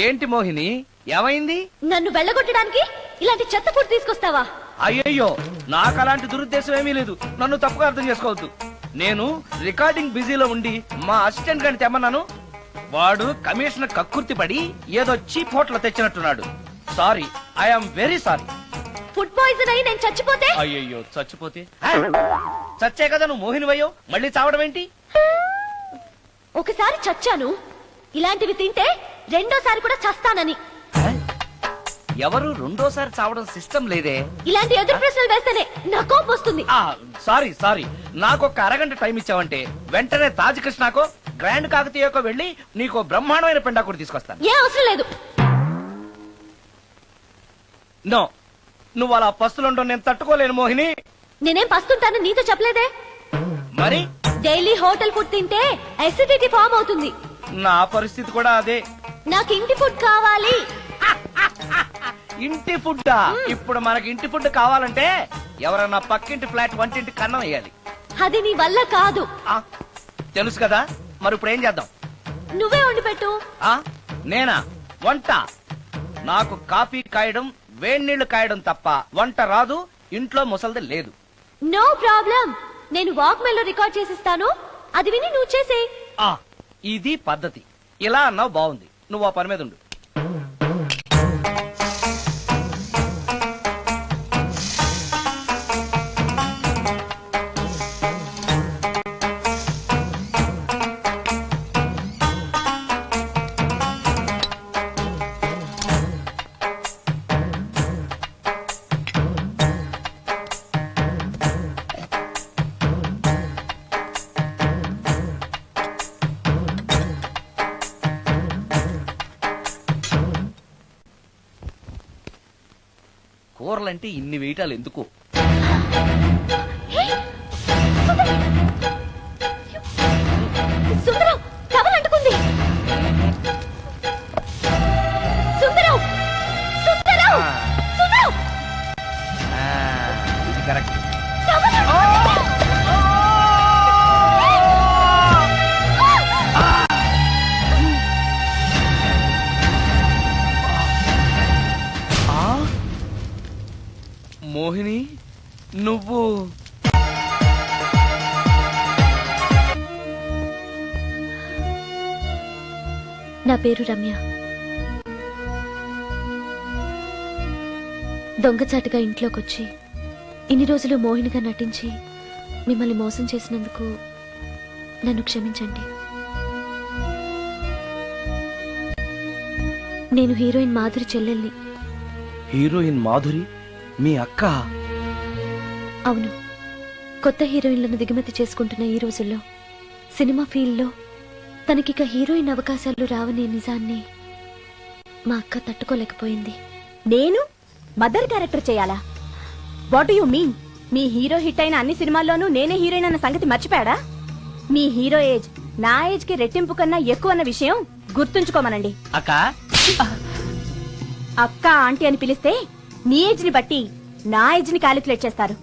ఏంటి మోహిని, ఏమైంది? నన్ను వెళ్ళగొట్టడానికి ఇలాంటి చెత్త ఫుడ్ తీసుకొస్తావా? అయ్యయ్యో, నాకు అలాంటి దురుద్దేశం ఏమీ లేదు. నన్ను తప్పుగా అర్థం చేసుకోవద్దు. నేను రికార్డింగ్ బిజీలో ఉండి మా అసిస్టెంట్ గారిని తెమ్మన్నాను. వాడు కమిషనర్ కక్కుర్తి పడి ఏదో చీప్ హోటల్ తెచ్చినట్టున్నాడు. Sorry, I'm very sorry. Food poison అయి నేను చచ్చిపోతే? అయ్యయ్యో, చచ్చిపోతే? చచ్చే కదా నువ్వు మోహినివయ్యో, మళ్ళీ చావడం ఏంటి? ఒకసారి చచ్చాను, ఇలాంటివి తింటే రెండోసారి కూడా చస్తానని. ఎవరు రెండోసారి చావడం సిస్టం లేదే. ఇలాంటి ఎదురు ప్రశ్నలు వేస్తేనే నా కోపం వస్తుంది. సారీ, నాకు ఒక అరగంట టైం ఇచ్చావంటే వెంటనే తాజ్ కృష్ణకో గ్రాండ్ కాకతీయకో వెళ్ళి నీకు బ్రహ్మాండమైన పెండాకుడు తీసుకొస్తాను. ఏ అవసరం లేదు. నో, నువ్వు అలా పస్తులుండో నేను తట్టుకోలేను మోహిని. నేనేం పస్తుంటాను నీతో చెప్పలేదే. మరి డైలీ హోటల్ ఫుడ్ తింటే అసిడిటీ ఫామ్ అవుతుంది. నా పరిస్థితి కూడా అదే. నాకు ఇంటి ఫుడ్ కావాలి. ఇంటి ఫుడ్డా? ఇప్పుడు మనకి ఇంటి ఫుడ్ కావాలంటే ఎవరన్నా పక్కింటి ఫ్లాట్ వంటింటి కన్నం వేయాలి. అది నీ వల్ల కాదు. తెలుసు కదా, మరి ఇప్పుడు ఏం చేద్దాం? నువ్వే వండి పెట్టు. నేనా వంట? నాకు కాఫీ కాయడం వేడి నీళ్లు కాయడం తప్ప వంట రాదు. ఇంట్లో ముసల్ది లేదు. నో ప్రాబ్లం, నేను వాక్ మెయిల్ లో రికార్డ్ చేసిస్తాను, అది విని నువ్వు చేసే. ఇది పద్ధతి. ఇలా అన్నావు, బాగుంది. నువ్వు ఆ పని మీద ఉండు. కూరలంటే ఇన్ని వేయటాలు ఎందుకు? సుందరం, టవల్ అంటుకుంది. సుందరం, సుందరం, సుందరం. ఇది కరెక్ట్. మోహిని, నువ్వు నా పేరు రమ్య. దొంగచాటుగా ఇంట్లోకొచ్చి ఇన్ని రోజులు మోహినిగా నటించి మిమ్మల్ని మోసం చేసినందుకు నన్ను క్షమించండి. నేను హీరోయిన్ మాధురి చెల్లెల్ని. హీరోయిన్ మాధురి మీ అక్క? అవును. కొత్త హీరోయిన్లను దిగుమతి చేసుకుంటున్న ఈ రోజుల్లో సినిమా ఫీల్డ్లో తనకిక హీరోయిన్ అవకాశాలు రావనే నిజాన్ని మా అక్క తట్టుకోలేకపోయింది. నేను మదర్ క్యారెక్టర్ చేయాలా? What do you mean? Me hero hit అయిన అన్ని సినిమాల్లోనూ నేనే హీరోయిన్ అన్న సంగతి మర్చిపోయాడా? మీ హీరో ఏజ్ నా ఏజ్ కి రెట్టింపు కన్నా ఎక్కువ అన్న విషయం గుర్తుంచుకోమనండి. అక్క అక్క ఆంటీ అని పిలిస్తే నీ ఏజ్ ని బట్టి నా ఏజ్ ని క్యాలిక్యులేట్ చేస్తారు.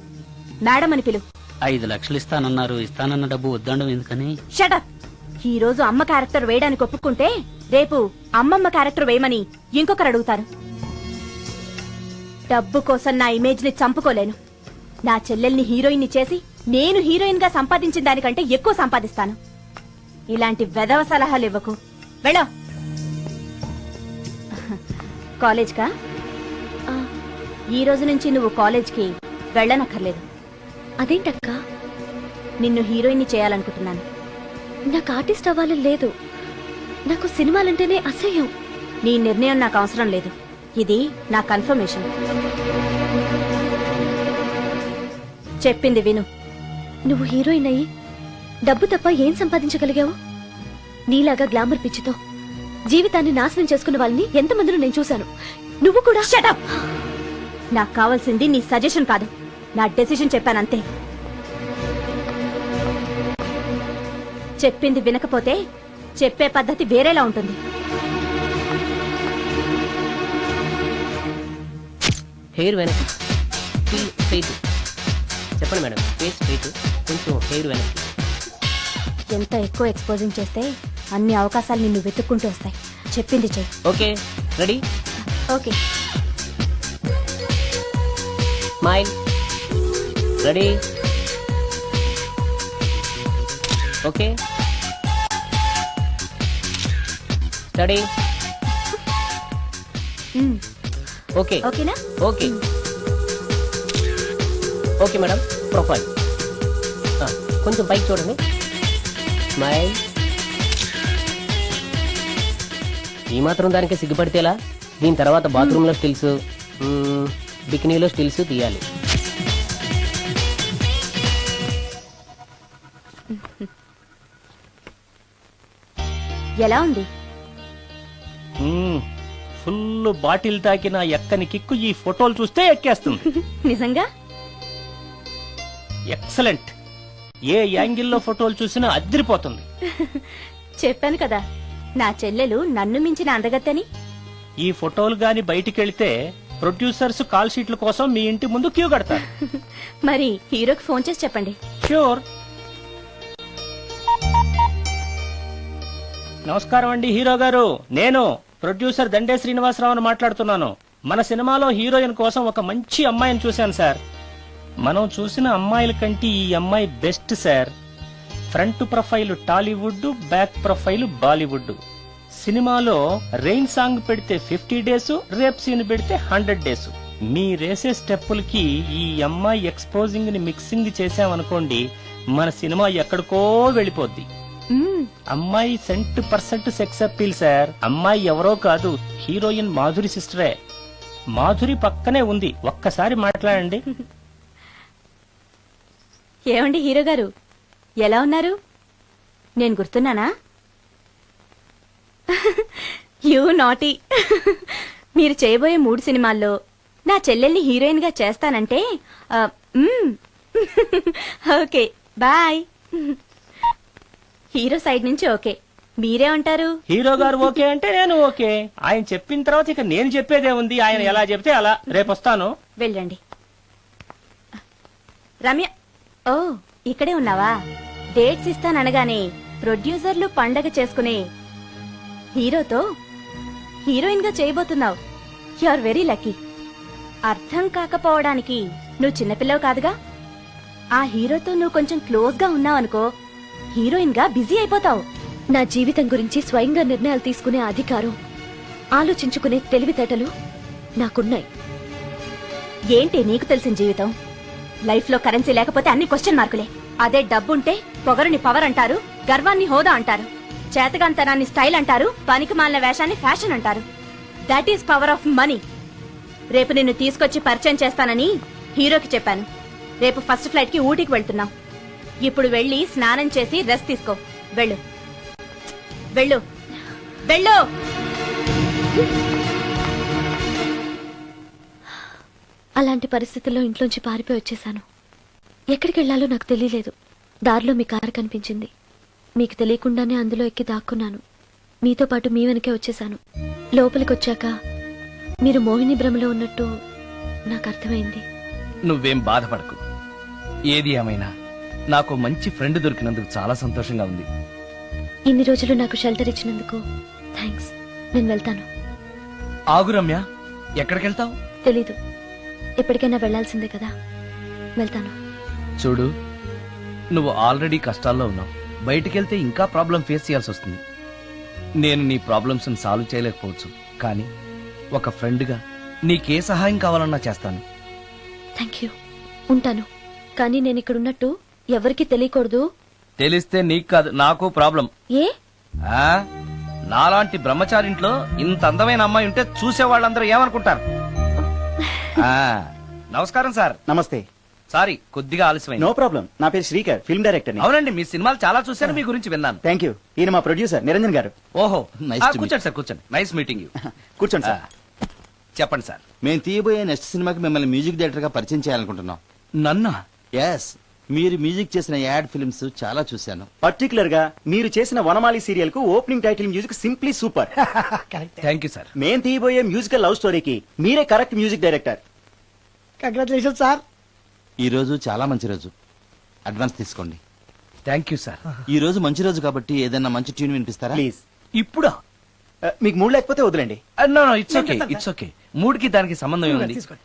మేడం అని పిలు. 5 లక్షలు ఇస్తానన్నారు, ఇస్తానన్న డబ్బు వద్దండం ఎందుకని? షటప్. ఈ రోజు అమ్మ క్యారెక్టర్ వేయడానికి ఒప్పుకుంటే రేపు అమ్మమ్మ క్యారెక్టర్ వేయమని ఇంకొకరు అడుగుతారు. డబ్బు కోసం నా ఇమేజ్ ని చంపుకోలేను. నా చెల్లెల్ని హీరోయిన్ ని చేసి నేను హీరోయిన్ గా సంపాదించిన దానికంటే ఎక్కువ సంపాదిస్తాను. ఇలాంటి వెధవ సలహాలు ఇవ్వకు. వెళ్ళో. కాలేజ్ కా? ఈ రోజు నుంచి నువ్వు కాలేజ్కి వెళ్ళనక్కర్లేదు. అదేంటక్క? నిన్ను హీరోయిన్ ని చేయాలనుకుంటున్నాను. నాకు ఆర్టిస్ట్ అవ్వాలని లేదు. నాకు సినిమాలంటేనే అసహ్యం. నీ నిర్ణయం నాకు అవసరం లేదు. ఇది నా కన్ఫర్మేషన్. చెప్పింది విను. నువ్వు హీరోయిన్ అయ్యి డబ్బు తప్ప ఏం సంపాదించగలిగావు? నీలాగా గ్లామర్ పిచ్చితో జీవితాన్ని నాశనం చేసుకున్న వాళ్ళని ఎంతమందిలో నేను చూశాను. నువ్వు కూడా. షటప్. నాకు కావాల్సింది నీ సజెషన్ కాదు, నా డెసిషన్ చెప్పానంతే. చెప్పింది వినకపోతే చెప్పే పద్ధతి వేరేలా ఉంటుంది. హెయిర్ వెనక్కి, స్ట్రైట్. చెప్పండి మేడం, ఫేస్ స్ట్రైట్, కొంచెం హెయిర్ వెనక్కి. ఎంత ఎక్కువ ఎక్స్పోజింగ్ చేస్తే అన్ని అవకాశాలు నిన్ను వెతుక్కుంటూ వస్తాయి. చెప్పింది చెయ్యి. Okay, ready? Okay. Smile. Ready? Okay. Study. Okay ఓకేనా? ఓకే. ఓకే మేడం, ప్రొఫైల్ కొంచెం పైకి చూడండి. స్మైల్. ఈ మాత్రం దానికి సిగ్గుపడితేలా? దీని తర్వాత బాత్రూంలో స్టిల్స్, బికినీలో స్టిల్స్ తీయాలి. ఎలా ఉంది? ఫుల్ బాటిల్ తాకిన ఎక్కని కిక్కు ఈ ఫోటోలు చూస్తే ఎక్కేస్తుంది. నిజంగా ఎక్సలెంట్. ఏ యాంగిల్లో ఫోటోలు చూసినా అదిరిపోతుంది. చెప్పాను కదా నా చెల్లెలు నన్ను మించిన అందగత్తని. ఈ ఫోటోలు గాని బయటికెళ్తే ప్రొడ్యూసర్స్ కాల్ షీట్ల కోసం మీ ఇంటి ముందు క్యూ కడతారు. మరి హీరోకి ఫోన్ చేసి చెప్పండి. ష్యూర్. నమస్కారం అండి హీరో గారు, నేను ప్రొడ్యూసర్ దండే శ్రీనివాసరావుని మాట్లాడుతున్నాను. మన సినిమాలో హీరోయిన్ కోసం ఒక మంచి అమ్మాయిని చూశాను సార్. మనం చూసిన అమ్మాయిల కంటే ఈ అమ్మాయి best sir. Front profile Tollywood, back profile Bollywood. సినిమాలో రెయిన్ సాంగ్ పెడితే 50 డేస్, రేప్ సీన్ పెడితే 100 డేస్. మీరేసే స్టెప్పులకి ఈ అమ్మాయి ఎక్స్పోజింగ్ ని మిక్సింగ్ చేసామనుకోండి, మన సినిమా ఎక్కడికో వెళ్ళిపోద్ది. అమ్మాయి 100% సెక్స్ అప్పీల్ సార్. అమ్మాయి ఎవరో కాదు, హీరోయిన్ మాధురి సిస్టరే. మాధురి పక్కనే ఉంది, ఒక్కసారి మాట్లాడండి. ఏమండి హీరో గారు, ఎలా ఉన్నారు? నేను గుర్తున్నానా? You naughty. మీరు చేయబోయే 3 సినిమాల్లో నా చెల్లెల్ని హీరోయిన్ గా చేస్తానంటే ఓకే బాయ్. హీరో సైడ్ నుంచి ఓకే, మీరేమంటారు? హీరో గారు ఓకే అంటే నేను ఓకే. ఆయన చెప్పిన తర్వాత ఇక నేను చెప్పేదే ఉంది. ఆయన ఎలా చెప్తే అలా. రేపు వస్తాను. వెళ్ళండి. రమ్య, ఓ ఇక్కడే ఉన్నావా? డేట్స్ ఇస్తాననగానే ప్రొడ్యూసర్లు పండగ చేసుకునే హీరోతో హీరోయిన్ గా చేయబోతున్నావు. You are very lucky. అర్థం కాకపోవడానికి నువ్వు చిన్నపిల్లవు కాదుగా. ఆ హీరోతో నువ్వు కొంచెం క్లోజ్ గా ఉన్నావనుకో, హీరోయిన్ గా బిజీ అయిపోతావు. నా జీవితం గురించి స్వయంగా నిర్ణయాలు తీసుకునే అధికారం, ఆలోచించుకునే తెలివితేటలు నాకున్నాయి. ఏంటి నీకు తెలిసిన జీవితం? లైఫ్ లో కరెన్సీ లేకపోతే అన్ని క్వశ్చన్ మార్కులే. అదే డబ్బుంటే పొగరుని పవర్ అంటారు, గర్వాన్ని హోదా అంటారు, చేతగాంతనాన్ని స్టైల్ అంటారు, పనికి మాలిన వేషాన్ని ఫ్యాషన్ అంటారు. That is power of money. రేపు నిన్ను తీసుకొచ్చి పరిచయం చేస్తానని హీరోకి చెప్పాను. రేపు ఫస్ట్ ఫ్లైట్ కి ఊటీకి వెళ్తున్నాం. ఇప్పుడు వెళ్ళి స్నానం చేసి రెస్ట్ తీసుకో. వెళ్ళు వెళ్ళు వెళ్ళు. అలాంటి పరిస్థితుల్లో ఇంట్లోంచి పారిపోయి వచ్చేశాను. ఎక్కడికి వెళ్లాలో నాకు తెలియలేదు. దారిలో మీ కారు కనిపించింది. మీకు తెలియకుండానే అందులో ఎక్కి దాక్కున్నాను. మీతో పాటు మీ వెనకే వచ్చేశాను. లోపలికి వచ్చాక మీరు మోహిని భ్రమలో ఉన్నట్టు నాకు అర్థమైంది. నువ్వేం బాధపడకు. ఏది ఏమైనా నాకు మంచి ఫ్రెండ్ దొరికినందుకు చాలా సంతోషంగా ఉంది. ఇన్ని రోజులు నాకు షెల్టర్ ఇచ్చినందుకు థ్యాంక్స్. నేను వెళ్తాను. ఆగు రమ్య, ఎక్కడికెళ్తావు? తెలీదు. ఎప్పటికైనా వెళ్లాల్సిందే కదా. వెళ్తాను. చూడు, నువ్వు ఆల్రెడీ కష్టాల్లో ఉన్నావు. బయటికెళ్తే ఇంకా ప్రాబ్లం ఫేస్ చేయాల్సి వస్తుంది. నేను నీ ప్రాబ్లమ్స్ సాల్వ్ చేయలేకపోవచ్చు, కానీ ఒక ఫ్రెండ్గా నీకే సహాయం కావాలన్నా చేస్తాను. Thank you. ఉంటాను. కానీ నేను ఇక్కడ ఉన్నట్టు ఎవరికి తెలియకూడదు. తెలిస్తే నీకు కాదు, నాకు ప్రాబ్లం. ఏ? నాలాంటి బ్రహ్మచారింట్లో ఇంత అందమైన అమ్మాయి ఉంటే చూసే వాళ్ళందరూ ఏమనుకుంటారు? నమస్కారం సార్. నమస్తే. సారీ, కొద్దిగా ఆలస్యమైంది. No problem. నా పేరు శ్రీకర్, ఫిల్మ్ డైరెక్టర్. అవునండి, మీ సినిమాలు చాలా చూశాను, మీ గురించి విన్నాను. Thank you. ఈయన మా ప్రొడ్యూసర్ నిరంజన్ గారు. ఓహో, Nice to meet కూర్చోండి సార్, కూర్చోండి. Nice meeting you. కూర్చోండి సార్. చెప్పండి సార్. మేము తీయబోయే నెక్స్ట్ సినిమాకి మిమ్మల్ని మ్యూజిక్ డైరెక్టర్ గా పరిచయం చేయాలనుకుంటున్నాం. నన్నా? ఎస్, మీరు మ్యూజిక్ చేసిన యాడ్ ఫిల్మ్స్ చాలా చూశాను. పర్టికులర్ గా మీరు చేసిన వనమాలి సీరియల్ కు opening title music simply super. Thank you sir. మేం తీయబోయే మ్యూజికల్ లవ్ స్టోరీకి మీరే correct music director. Congratulation sir. ఈ రోజు చాలా మంచి రోజు. అడ్వాన్స్ తీసుకోండి. Thank you sir. ఈ రోజు మంచి రోజు కాబట్టి ఏదైనా మంచి ట్యూన్ వినిపిస్తారా? ప్లీజ్. ఇప్పుడా? మీకు మూడు లేకపోతే వదిలేండి. No it's okay, it's okay. మూడుకి దానికి సంబంధం ఏముంది? తీసుకోండి.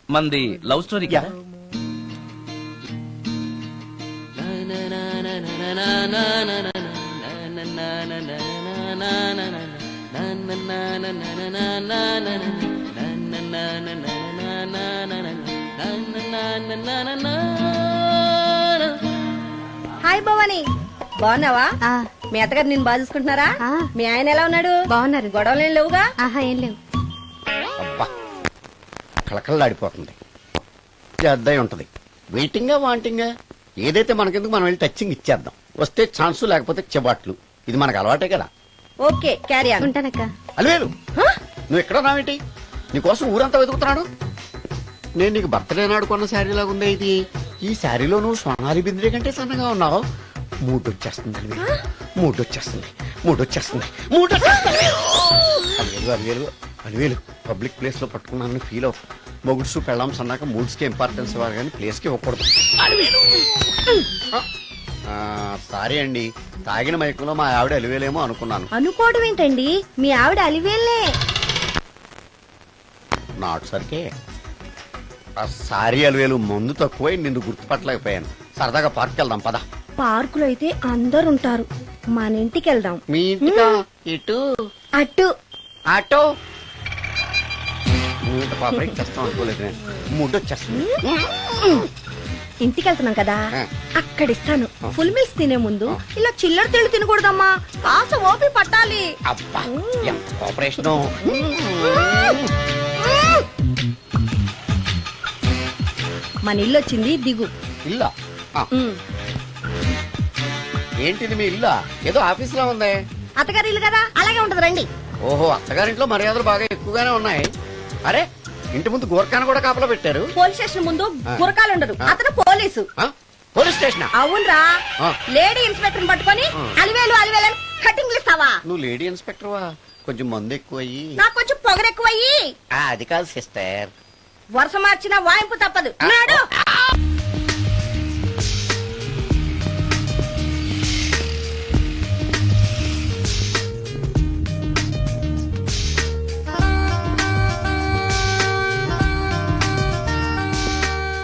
మంది లవ్ స్టోరీ కదా. హాయ్ భవాని, బాగున్నావా? మీ అత్తగారు నిన్ను బాగా చూసుకుంటున్నారా? మీ ఆయన ఎలా ఉన్నాడు? బాగున్నారు. గొడవలు ఏం లేవుగా? ఆహా, ఏం లేవు. అబ్బా కళకళలాడిపోతుంది. అద్దై ఉంటది. వెయిటింగా వాంటింగా ఏదైతే మనకెందుకు మనం వెళ్ళి టచ్చింగ్ ఇచ్చేద్దాం. వస్తే ఛాన్సు లేకపోతే చెబాట్లు. ఇది మనకు అలవాటే కదా. Okay, carry on. ఉంటానక్క. అలివేలు నువ్వు ఎక్కడ రావేంటి? నీకోసం ఊరంతా వెతుకుతున్నాడు. నేను నీకు బర్త్డే నాడు కొన్న శారీ లాగా ఉందే ఇది. ఈ శారీలో నువ్వు సోనాలి బింద్రే కంటే సన్నగా ఉన్నావు. మూడొచ్చేస్తుంది అలివేలు, మూడొచ్చేస్తుంది, మూడొచ్చేస్తుంది, మూడొచ్చేస్తుంది. అలివేలు అలివేలు అలివేలు పబ్లిక్ ప్లేస్ లో పట్టుకున్నాను ఫీల్ అవ్. మొగుడ్సు పెళ్ళాం సన్నాక మూడ్స్ కి ఇంపార్టెన్స్ ఇవ్వాలి కానీ ప్లేస్ కి ఇవ్వకూడదు. సారీ అండి, తాగిన మైకంలో మా ఆవిడ అలివేలేమో అనుకున్నాను. అనుకోవడం ఏంటండి, మీ ఆవిడ అలివేలే. నాట్ సరికే. సారీ అలివేలు, మందు తక్కువై నిన్ను గుర్తుపట్టలేకపోయాను. సరదాగా పార్క్ వెళ్దాం పద. పార్కులో అయితే అందరు ఉంటారు, మన ఇంటికి వెళ్దాం. మీ ఇంటికా? ఇటు అటు ఆటో పాపకి చేస్తాం అనుకోలేదు. నేను మూడు వచ్చేస్తుంది. ఇంటికి వెళ్తున్నాం కదా, ఆ. అక్కడ ఇస్తాను. ఫుల్ మీల్స్ తినే ముందు ఇలా చిల్లర తిళ్ళు తినకూడదమ్మా, కాస్త ఓపి పట్టాలి. అబ్బా ఎంత కోఆపరేషన్. మన ఇల్లు వచ్చింది, దిగు. ఇల్లా? ఏంటిది మీ ఇల్లా? ఏదో ఆఫీస్ లో ఉంది. అత్తగారి ఇల్లు కదా, అలాగే ఉంటది, రండి. ఓహో, అత్తగారింట్లో మర్యాదలు బాగా ఎక్కువగానే ఉన్నాయి. అరే ఇంటి ముందు గోర్ఖాను కూడా కాపలా పెట్టారు. పోలీస్ స్టేషన్ ముందు గురకాలు ఉండరు, అతను పోలీసు. Police station? అవునరా, లేడీ ఇన్స్పెక్టర్ పట్టుకొని అలివేలు అలివేలు అని కటింగ్లు ఇస్తావా? నువ్వు లేడీ ఇన్స్పెక్టర్ వా? కొంచెం మందు ఎక్కువయ్యి. నాకు కొంచెం పొగరెక్కువయ్యి. అది కాదు సిస్టర్. వరుస మార్చిన వాయింపు తప్పదు. నాడు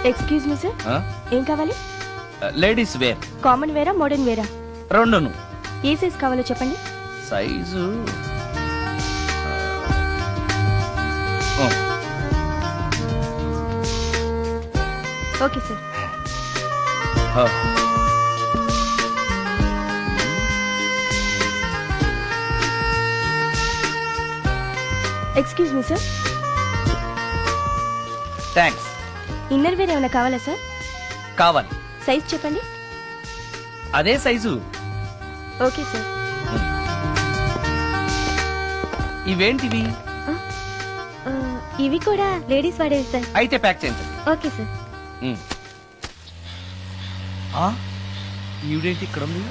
ఎక్స్క్యూజ్ మీ సార్, ఏం కావాలి? Ladies wear. కామన్ వేరా, మోడర్న్ వేరా? రెండును. ఏ సైజ్ కావాలో చెప్పండి. Size okay sir. Excuse me sir, thanks. Inner wear ఏమైనా కావాలా సార్? కావాలి. సైజ్ చెప్పండి. అదే సైజు. Okay sir. ఇవేంటివి? ఇవి కూడా లేడీస్ వాడేవి సార్. అయితే ప్యాక్ చేయండి. Okay sir. ఈవిడేంటి ఇక్కడ ఉంది?